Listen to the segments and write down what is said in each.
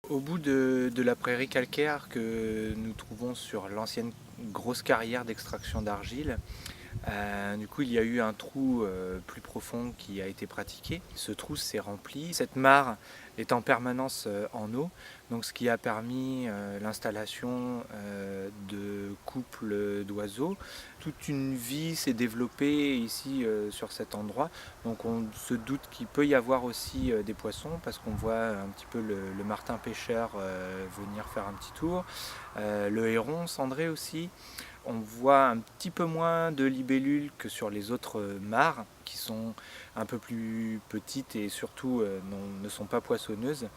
Au bout de la prairie calcaire que nous trouvons sur l'ancienne grosse carrière d'extraction d'argile, du coup il y a eu un trou plus profond qui a été pratiqué. Ce trou s'est rempli. Cette mare est en permanence en eau, donc ce qui a permis l'installation de couples d'oiseaux. Toute une vie s'est développée ici sur cet endroit, donc on se doute qu'il peut y avoir aussi des poissons parce qu'on voit un petit peu le martin pêcheur venir faire un petit tour, le héron cendré aussi. On voit un petit peu moins de libellules que sur les autres mares qui sont un peu plus petites et surtout ne sont pas poissonneuses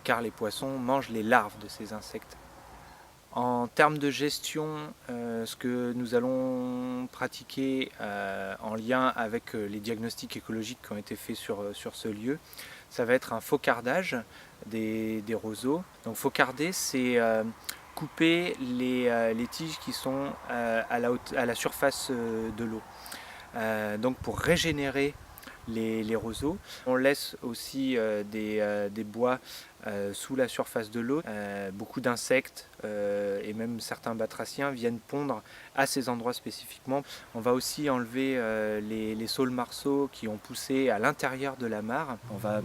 car les poissons mangent les larves de ces insectes. En termes de gestion, ce que nous allons pratiquer en lien avec les diagnostics écologiques qui ont été faits sur ce lieu, ça va être un faucardage des roseaux. Donc faucarder, c'est couper les tiges qui sont à la surface de l'eau. Donc pour régénérer les roseaux. On laisse aussi des bois sous la surface de l'eau. Beaucoup d'insectes et même certains batraciens viennent pondre à ces endroits spécifiquement. On va aussi enlever les saules-marceaux qui ont poussé à l'intérieur de la mare. On va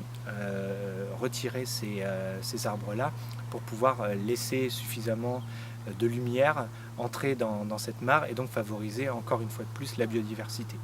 retirer ces arbres-là pour pouvoir laisser suffisamment de lumière entrer dans cette mare et donc favoriser encore une fois de plus la biodiversité.